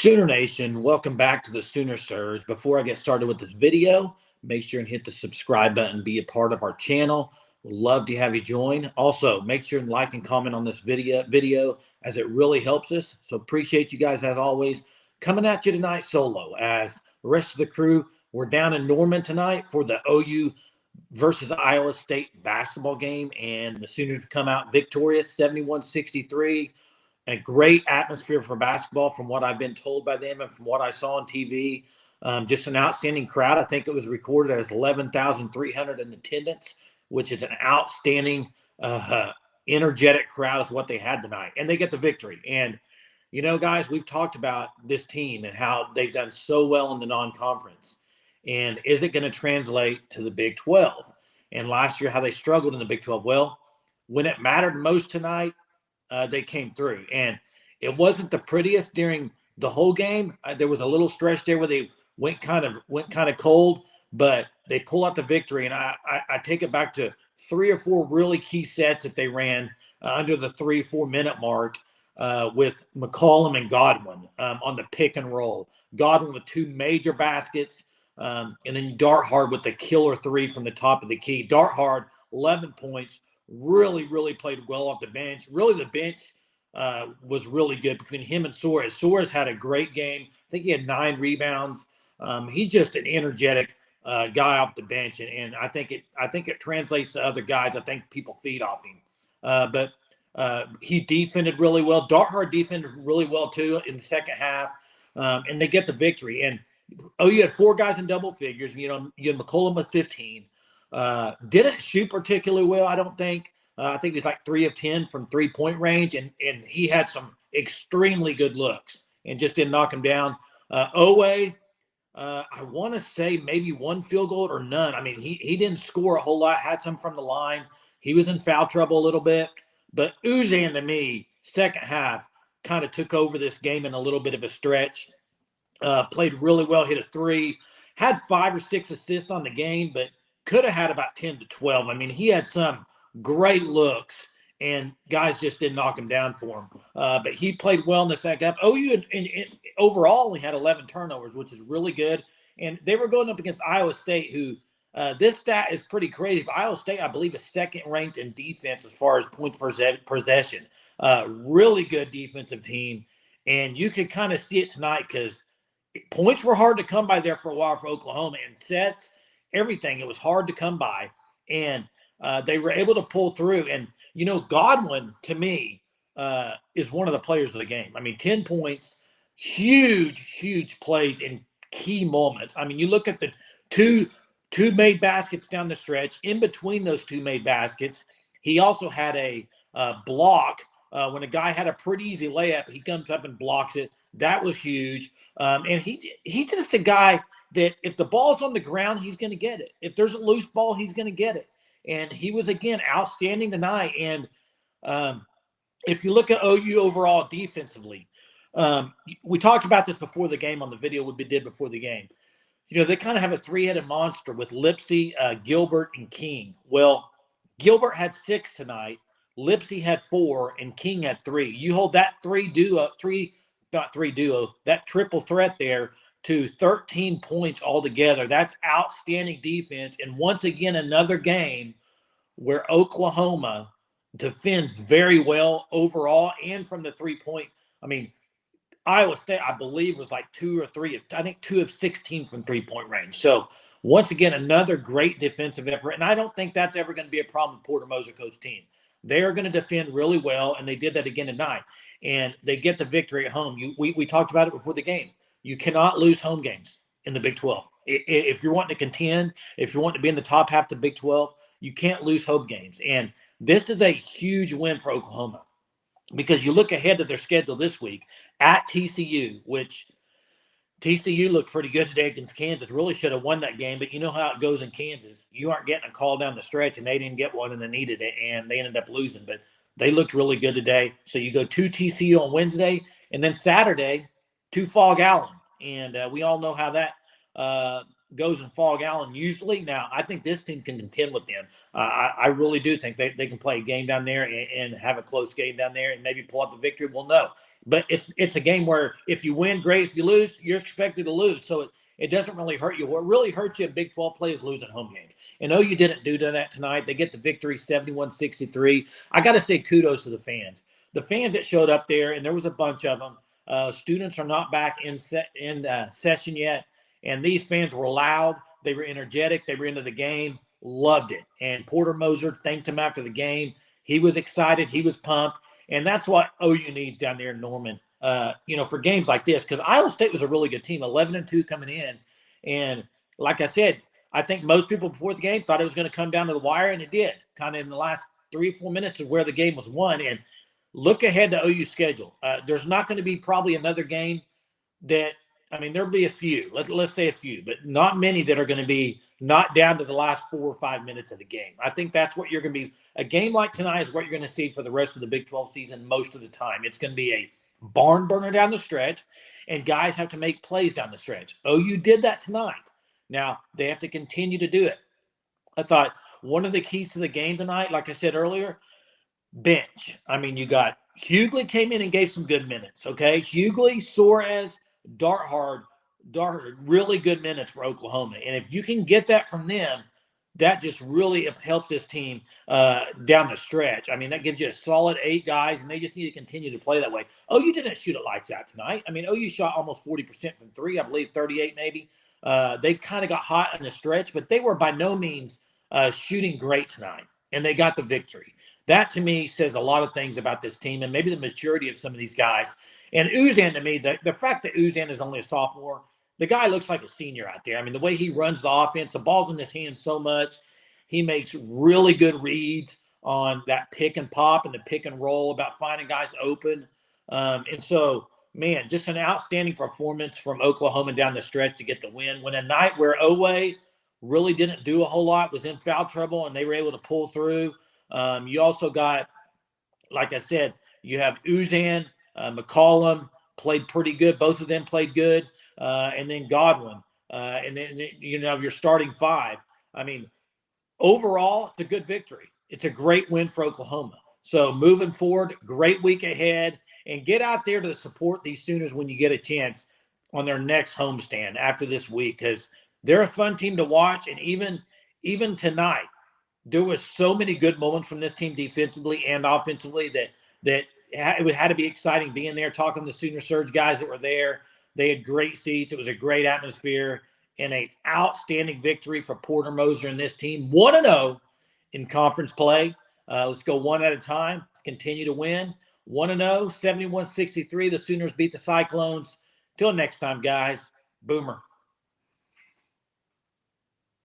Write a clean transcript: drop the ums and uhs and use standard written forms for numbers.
Sooner Nation, welcome back to the Sooner Surge. Before I get started with this video, make sure and hit the subscribe button, be a part of our channel. We'd love to have you join. Also, make sure and like and comment on this video as it really helps us. So appreciate you guys as always. Coming at you tonight solo as the rest of the crew. We're down in Norman tonight for the OU versus Iowa State basketball game, and the Sooners come out victorious 71-63. A great atmosphere for basketball from what I've been told by them and from what I saw on TV. Just an outstanding crowd. I think it was recorded as 11,300 in attendance, which is an outstanding, energetic crowd is what they had tonight. And they get the victory. And, you know, guys, we've talked about this team and how they've done so well in the non-conference. And is it going to translate to the Big 12? And last year, how they struggled in the Big 12. Well, when it mattered most tonight, they came through, and it wasn't the prettiest during the whole game. There was a little stretch there where they went kind of cold, but they pull out the victory. And I take it back to 3 or 4 really key sets that they ran under the 3-4 minute mark with McCollum and Godwin on the pick and roll. Godwin with 2 major baskets, and then Dart Hard with the killer 3 from the top of the key. Dart Hard, 11 points. Really played well off the bench. Really, the bench was really good between him and Suarez. Suarez had a great game. I think he had 9 rebounds. He's just an energetic guy off the bench, and I think it translates to other guys. I think people feed off him. But he defended really well. Dart Hard defended really well too in the second half, and they get the victory. And you had 4 guys in double figures. You had McCollum with 15. Didn't shoot particularly well, I don't think. I think he's like 3 of 10 from 3-point range, and he had some extremely good looks and just didn't knock him down. Owe, I want to say maybe 1 field goal or none. I mean, he didn't score a whole lot, had some from the line. He was in foul trouble a little bit. But Uzan, to me, second half, kind of took over this game in a little bit of a stretch. Played really well, hit a 3, had 5 or 6 assists on the game, but could have had about 10 to 12. I mean, he had some great looks, and guys just didn't knock him down for him. But he played well in the second half. OU overall only had 11 turnovers, which is really good. And they were going up against Iowa State, who this stat is pretty crazy. But Iowa State, I believe, is second ranked in defense as far as points per possession. Really good defensive team. And you could kind of see it tonight because points were hard to come by there for a while for Oklahoma, and sets, everything. It was hard to come by, and they were able to pull through. And, you know, Godwin, to me, is one of the players of the game. I mean, 10 points, huge plays in key moments. I mean, you look at the two made baskets down the stretch. In between those 2 made baskets, he also had a block. When a guy had a pretty easy layup, he comes up and blocks it. That was huge. And he's just a guy that if the ball's on the ground, he's going to get it. If there's a loose ball, he's going to get it. And he was, again, outstanding tonight. And if you look at OU overall defensively, we talked about this before the game on the video we did before the game. You know, they kind of have a 3-headed monster with Lipsey, Gilbert, and King. Well, Gilbert had 6 tonight. Lipsey had 4, and King had 3. You hold that that triple threat there to 13 points altogether. That's outstanding defense. And once again, another game where Oklahoma defends very well overall and from the 3-point. I mean, Iowa State, I believe, was like 2 or 3. I think 2 of 16 from 3-point range. So once again, another great defensive effort. And I don't think that's ever going to be a problem with Porter Moser coach team. They are going to defend really well, and they did that again tonight. And they get the victory at home. We talked about it before the game. You cannot lose home games in the Big 12. If you're wanting to contend, if you're wanting to be in the top half of the Big 12, you can't lose home games. And this is a huge win for Oklahoma because you look ahead to their schedule this week at TCU, which TCU looked pretty good today against Kansas. Really should have won that game, but you know how it goes in Kansas. You aren't getting a call down the stretch, and they didn't get one, and they needed it, and they ended up losing. But they looked really good today. So you go to TCU on Wednesday, and then Saturday to Fog Allen. And we all know how that goes in Fog Allen usually. Now, I think this team can contend with them. I really do think they can play a game down there and have a close game down there and maybe pull out the victory. Well, no. But it's a game where if you win, great. If you lose, you're expected to lose. So it doesn't really hurt you. What really hurts you in Big 12 play is losing home games. And OU didn't do that tonight. They get the victory 71-63. I got to say kudos to the fans. The fans that showed up there, and there was a bunch of them. Students are not back in session yet. And these fans were loud. They were energetic. They were into the game. Loved it. And Porter Moser thanked him after the game. He was excited. He was pumped. And that's what OU needs down there in Norman, for games like this. Because Iowa State was a really good team, 11-2 coming in. And like I said, I think most people before the game thought it was going to come down to the wire, and it did. Kind of in the last 3 or 4 minutes of where the game was won. And look ahead to OU's schedule. There's not going to be probably another game that – there'll be a few. Let's say a few, but not many that are going to be not down to the last 4 or 5 minutes of the game. I think that's what you're going to be. A game like tonight is what you're going to see for the rest of the Big 12 season most of the time. It's going to be a barn burner down the stretch, and guys have to make plays down the stretch. OU did that tonight. Now, they have to continue to do it. I thought one of the keys to the game tonight, like I said earlier, bench. You got Hughley came in and gave some good minutes, okay? Hughley, Suarez, Darthard, really good minutes for Oklahoma. And if you can get that from them, that just really helps this team down the stretch. That gives you a solid 8 guys, and they just need to continue to play that way. OU didn't shoot it lights out tonight. OU shot almost 40% from 3, I believe 38 maybe. They kind of got hot in the stretch, but they were by no means shooting great tonight, and they got the victory. That, to me, says a lot of things about this team and maybe the maturity of some of these guys. And Uzan, to me, the fact that Uzan is only a sophomore, the guy looks like a senior out there. The way he runs the offense, the ball's in his hands so much. He makes really good reads on that pick and pop and the pick and roll about finding guys open. And so, man, just an outstanding performance from Oklahoma down the stretch to get the win. When a night where Owe really didn't do a whole lot, was in foul trouble, and they were able to pull through. You also got, like I said, you have Uzan, McCollum played pretty good. Both of them played good. And then Godwin. And then, your starting 5. Overall, it's a good victory. It's a great win for Oklahoma. So moving forward, great week ahead. And get out there to support these Sooners when you get a chance on their next homestand after this week, because they're a fun team to watch. And even tonight, there was so many good moments from this team defensively and offensively that it had to be exciting being there, talking to the Sooner Surge guys that were there. They had great seats. It was a great atmosphere and an outstanding victory for Porter Moser and this team. 1-0 in conference play. Let's go one at a time. Let's continue to win. 1-0, 71-63. The Sooners beat the Cyclones. Till next time, guys. Boomer.